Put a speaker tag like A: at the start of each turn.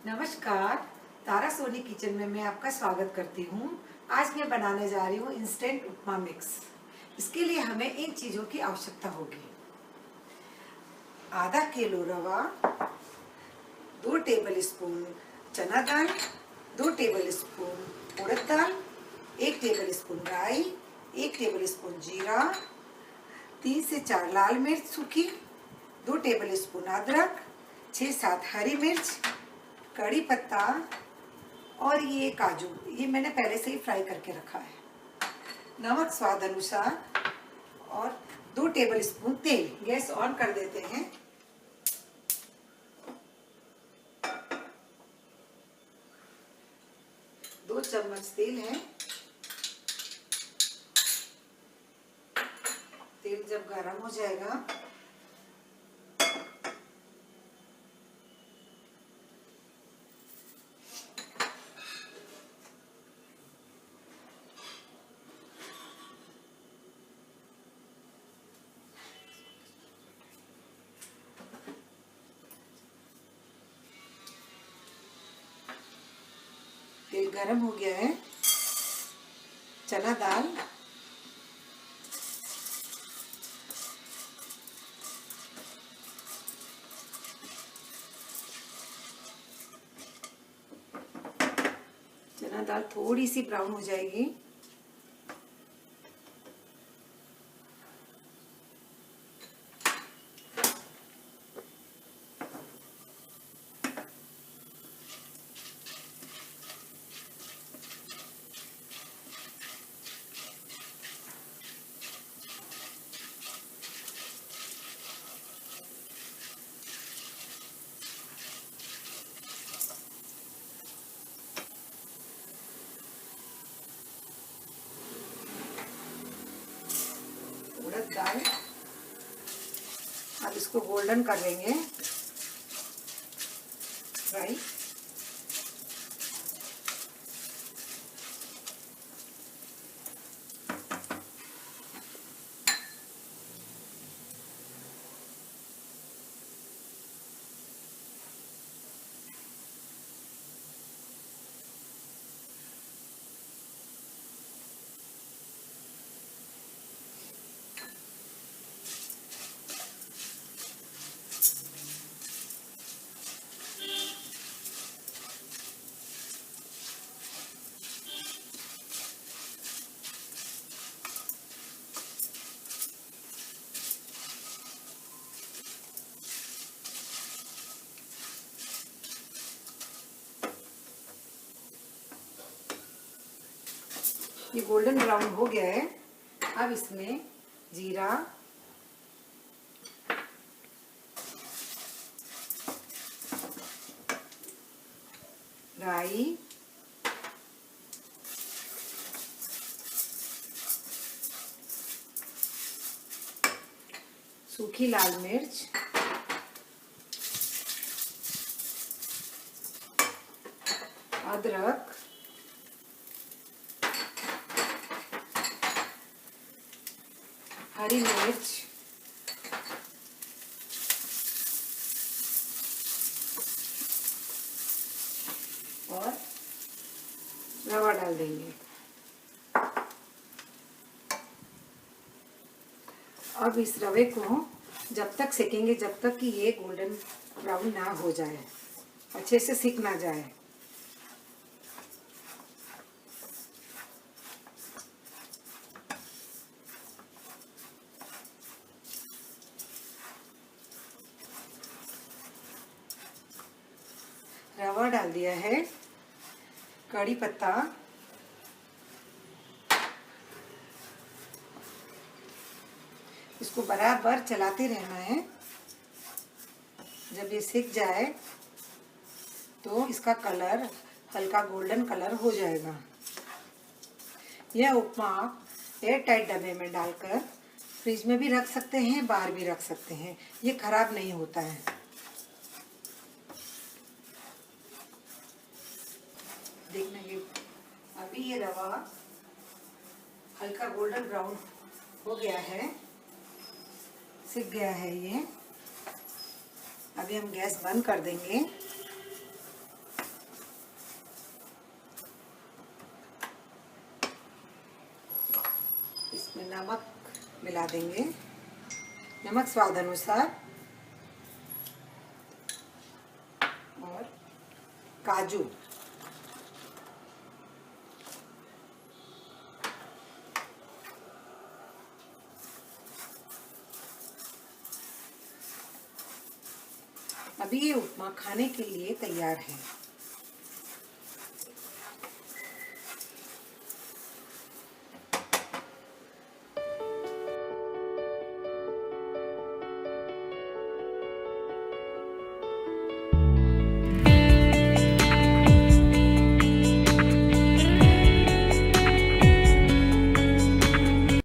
A: नमस्कार। तारा सोनी किचन में मैं आपका स्वागत करती हूँ। आज मैं बनाने जा रही हूँ इंस्टेंट उपमा मिक्स। इसके लिए हमें इन चीज़ों की आवश्यकता होगी। आधा किलो रवा, 2 टेबल स्पून चना दाल, 2 टेबल स्पून उड़द दाल, 1 टेबल स्पून राई, 1 टेबल स्पून जीरा, 3 से 4 लाल मिर्च सूखी, 2 टेबल स्पून अदरक, 6-7 हरी मिर्च, कड़ी पत्ता और ये काजू, ये मैंने पहले से ही फ्राई करके रखा है। नमक स्वाद अनुसार और 2 टेबल स्पून तेल। गैस ऑन कर देते हैं। दो चम्मच तेल है। तेल जब गरम हो जाएगा तेल गरम हो गया है। चना दाल, चना दाल थोड़ी सी ब्राउन हो जाएगी। उड़द दाल, अब इसको गोल्डन कर लेंगे। फ्राई, ये गोल्डन ब्राउन हो गया है। अब इसमें जीरा, राई, सूखी लाल मिर्च, अदरक, हरी मिर्च, और रवा डाल देंगे। अब इस रवे को जब तक सेकेंगे जब तक कि ये गोल्डन ब्राउन ना हो जाए, अच्छे से सिक ना जाए। रवा डाल दिया है, कड़ी पत्ता, इसको बराबर चलाते रहना है। जब ये सिक जाए तो इसका कलर हल्का गोल्डन कलर हो जाएगा। यह उपमा एयर टाइट डब्बे में डालकर फ्रिज में भी रख सकते हैं, बाहर भी रख सकते हैं, ये खराब नहीं होता है। देखना, ये अभी ये रवा हल्का गोल्डन ब्राउन हो गया है, सिक गया है ये। अभी हम गैस बंद कर देंगे। नमक मिला देंगे, नमक स्वाद अनुसार, और काजू, अभी ये उपमा खाने के लिए तैयार है।